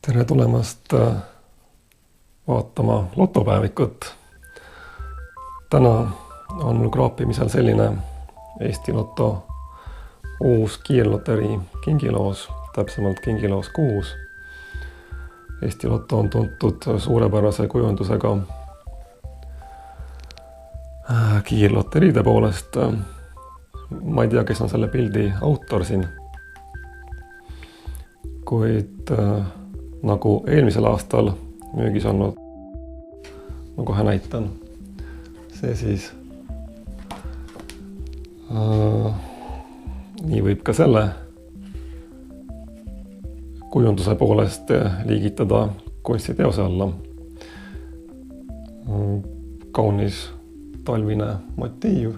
Tere tulemast vaatama lotopäevikut. Täna on mul kraapimisel selline Eesti Loto uus kiirloterii kingiloos, täpsemalt kingiloos 6. Eesti Loto on tuntud suurepärase kujundusega kiirloteriide poolest. Ma ei tea, kes on selle pildi autor siin, kuid nagu eelmisel aastal müügis olnud, ma kohe näitan, see siis nii võib ka selle kujunduse poolest liigitada kunstiteose alla. Kaunis talvine motiiv,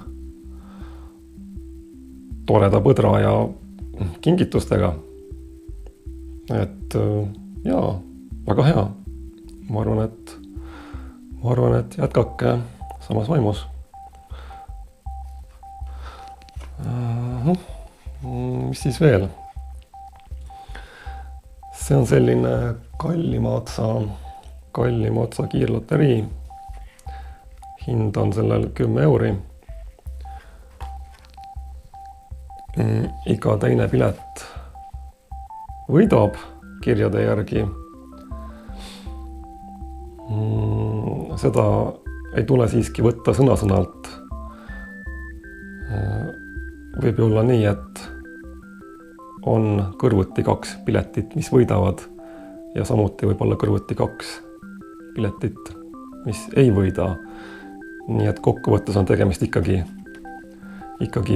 toreda põdra ja kingitustega. Et jaa, väga hea. Ma arvan, et jätkake samas vaimus. Mis siis veel? See on selline kallima otsa kiirloterii. Hind on sellel 10 euri. Iga teine pilet võidab kirjade järgi. Seda ei tule siiski võtta sõna-sõnalt. Võib olla nii, et on kõrvuti 2 piletit, mis võidavad, ja samuti võib olla kõrvuti 2 piletit, mis ei võida. Nii et kokkuvõttes on tegemist ikkagi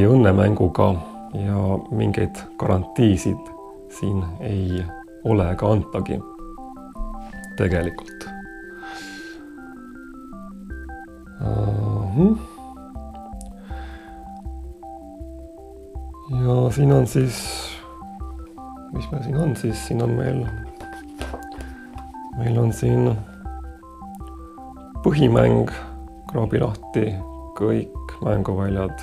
õnnemänguga ja mingeid garantiisid siin ei ole ega antagi tegelikult. Ja siin on siis, mis meil siin on siis, siin on meil on siin põhimäng, kraabi lahti kõik mänguväljad,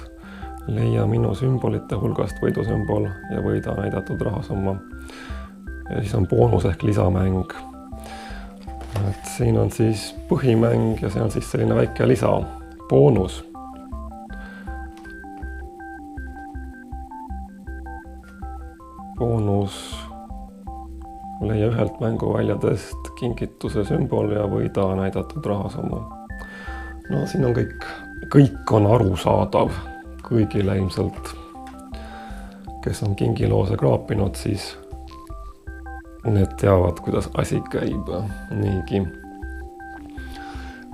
leia minu sümbolite hulgast võidusümbol ja võida näidatud rahasumma. Ja siis on boonus ehk lisamäng. Et siin on siis põhimäng ja see on siis selline väike lisa, boonus. Boonus, leia ühelt mänguväljadest kingituse sümbol ja võida näidatud rahasumma. No siin on kõik on arusaadav kõigile ilmselt, kes on kingiloose kraapinud, siis need teavad, kuidas asi käib. Niigi.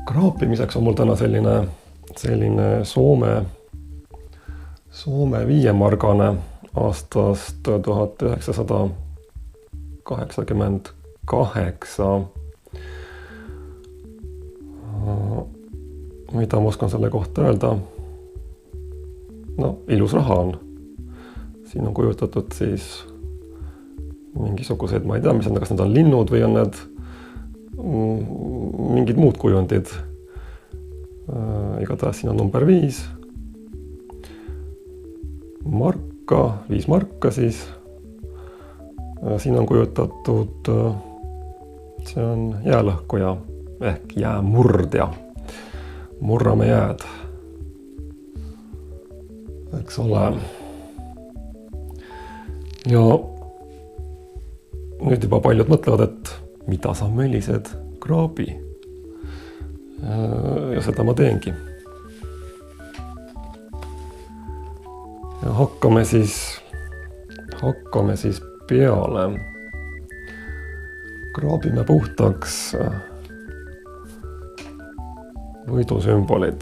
Kraapimiseks on mul täna selline Soome 5-margane aastast 1988. Mida ma oskan selle kohta öelda? No, ilus raha on. Siin on kujutatud siis mingisugused, ma ei tea, mis on, kas need on linnud või on need mingid muud kujundid. Igatahes siin on number 5. Marka, 5 marka siis. Siin on kujutatud, see on jäälõhkuja ehk jäämurdja. Murrame jääd. Eks ole. Ja nüüd juba paljud mõtlevad, et mida sa mölised, kraabi. Ja seda ma teengi. Ja hakkame siis peale. Kraabime puhtaks võidusümbolid.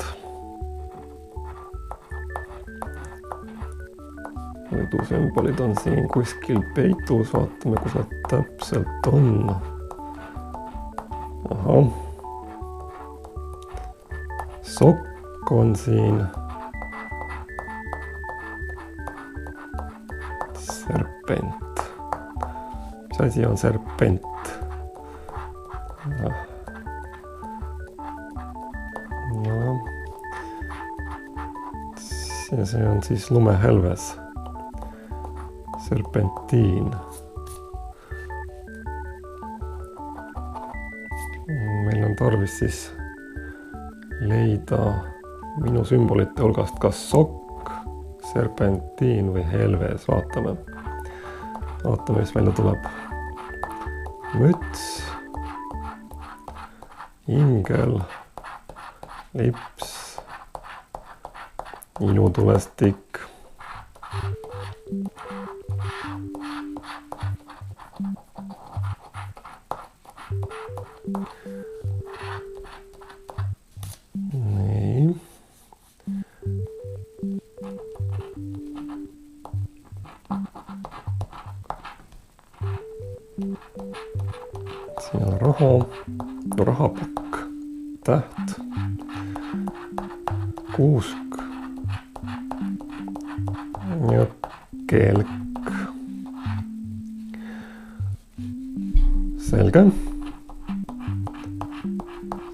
Võidusümbolid on siin kuskil peitus, vaatame, kus nad täpselt on. Ahah. Sokk on siin. Serpent. Mis asi on serpent? Ja see on siis lumehelves. Serpentiin. meil on tarvis siis leida minu sümbolite hulgast kas sokk, serpentiin või helves. Vaatame, mis välja tuleb. Müts, ingel, lips, ilutulestik, nii. Siin on raha, rahapakk, täht, kuusk ja kelk. Selge.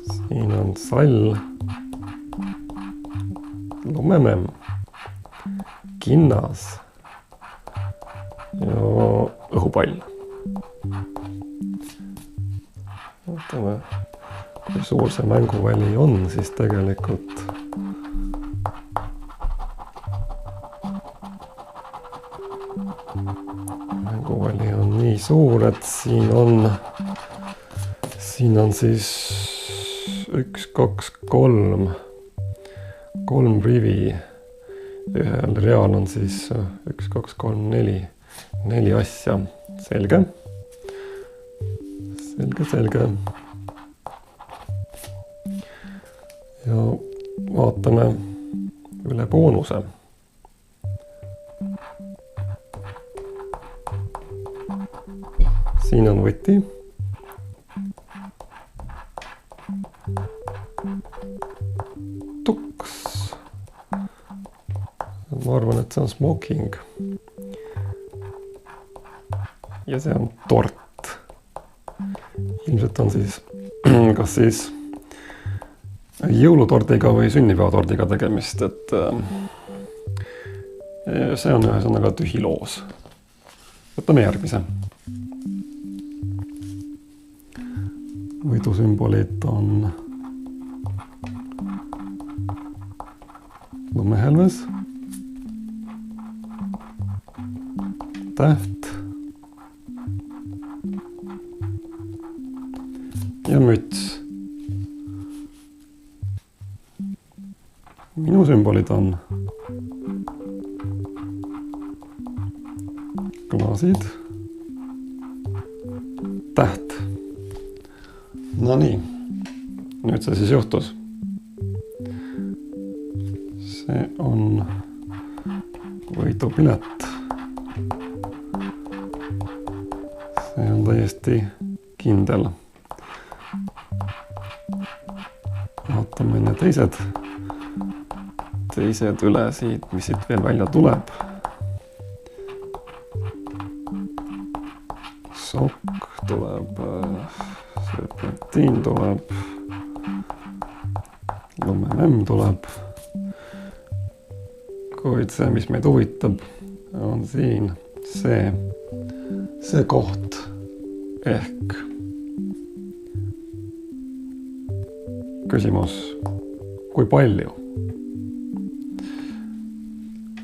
Siin on sall, lumememm, kinnas ja õhupall. Vaatame, kui suur see mänguväli on, siis tegelikult mänguväli on nii suur, et siin on siis 1, 2, 3 rivi. Ühel real on siis 1, 2, 3, 4 asja. Selge. Selge. Ja vaatame üle boonuse. Siin on võti. Tuks. Ma arvan, et see on smoking. Ja see on tort. Ilmselt on siis kas siis jõulutordiga või sünnipäevatordiga tegemist, et see on ühesõnaga tühi loos. Võtame järgmise. Võidusümbolid on lumehelves, täht ja müts. Minu sümbolid on klaasid, täht. No nii, nüüd see siis juhtus. See on võidupilet. See on täiesti kindel. Vaatame need teised üle siit, mis siit veel välja tuleb. Sokk tuleb, serpentiin tuleb, lumememm tuleb. Kuid see, mis meid huvitab, on siin see koht ehk küsimus, kui palju?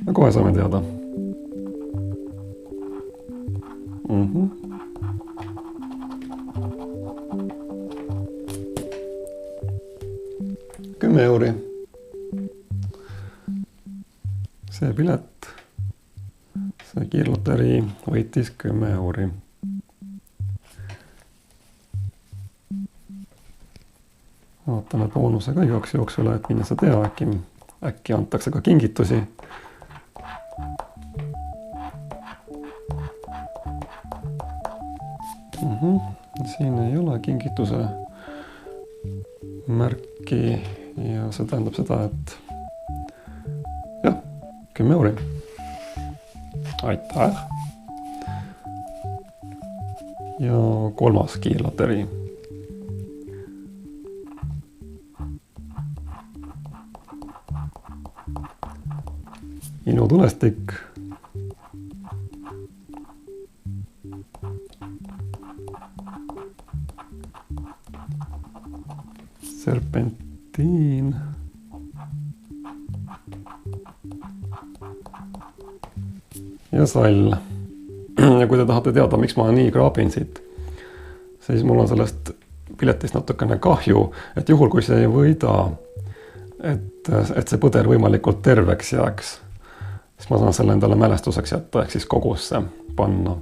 Ja kohe saame teada. 10 euri. See pilet, see kiirloterii võitis 10 euri. Vaatame boonusega igaks juhuks üle, et mine sa tea, äkki antakse ka kingitusi. Siin ei ole kingituse märki ja see tähendab seda, et jah, 10 euri. Aitäh! Ja kolmas kiirloterii. Ilutulestik. serpentiin. Ja sall. Ja kui te tahate teada, miks ma nii kraabin siit, siis mul on sellest piletist natukene kahju, et juhul kui see ei võida, et see põder võimalikult terveks jääks, siis ma saan selle endale mälestuseks jätta, ehk siis kogusse panna.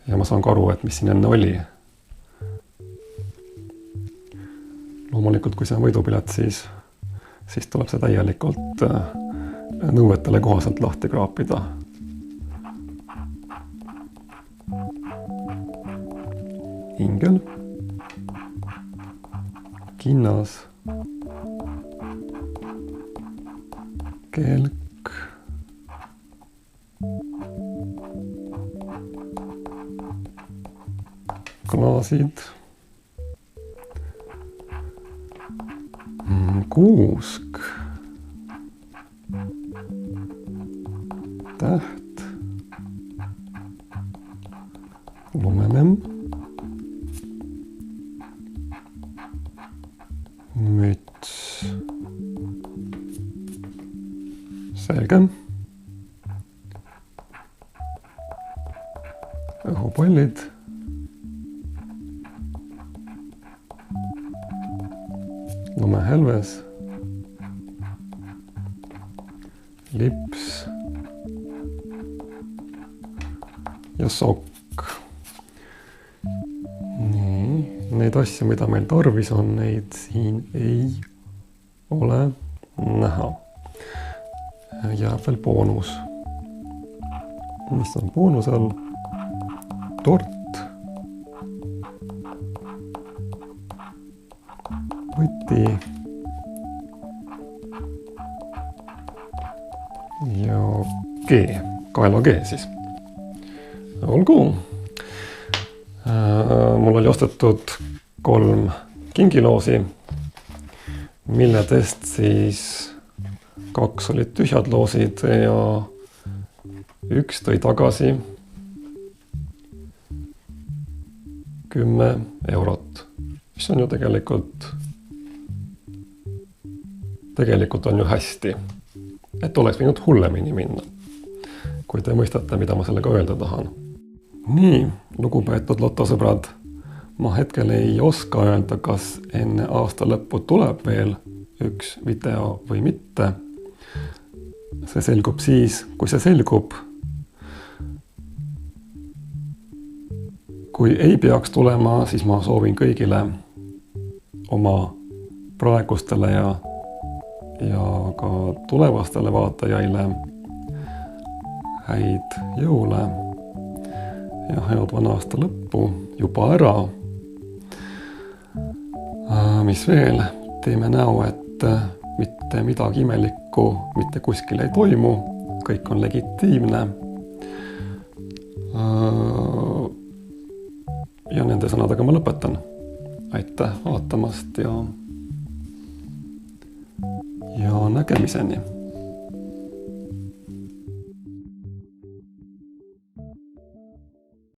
Ja ma saan ka aru, et mis siin enne oli. Loomulikult, kui see on võidupilet, siis tuleb see täielikult nõuetele kohaselt lahti kraapida. Ingel, kinnas, kelk, klaasid, kuusk, täht, lumememm, müts, selge, õhupallid, lumehelves, lips ja sokk. Nii, neid asju, mida meil tarvis on, neid siin ei ole näha. Jääb veel boonus. Mis on boonusel? Tort, võti ja G, kaela G siis. Olgu. Mul oli ostetud 3 kingiloosi, milledest siis 2 olid tühjad loosid ja 1 tõi tagasi 10 eurot, mis on ju tegelikult on ju hästi, et oleks võinud hullemini minna, kui te mõistate, mida ma sellega öelda tahan. Nii, lugupeetud lotosõbrad, ma hetkel ei oska öelda, kas enne aasta lõppu tuleb veel 1 video või mitte. See selgub siis, kui see selgub. Kui ei peaks tulema, siis ma soovin kõigile oma praegustele ja ka tulevastele vaatajaile häid jõule ja head vana aasta lõppu juba ära. Mis veel? Teeme näo, et mitte midagi imelikku mitte kuskil ei toimu. Kõik on legitiimne. Ja nende sõnadega ma lõpetan. Aitäh vaatamast ja nägemiseni.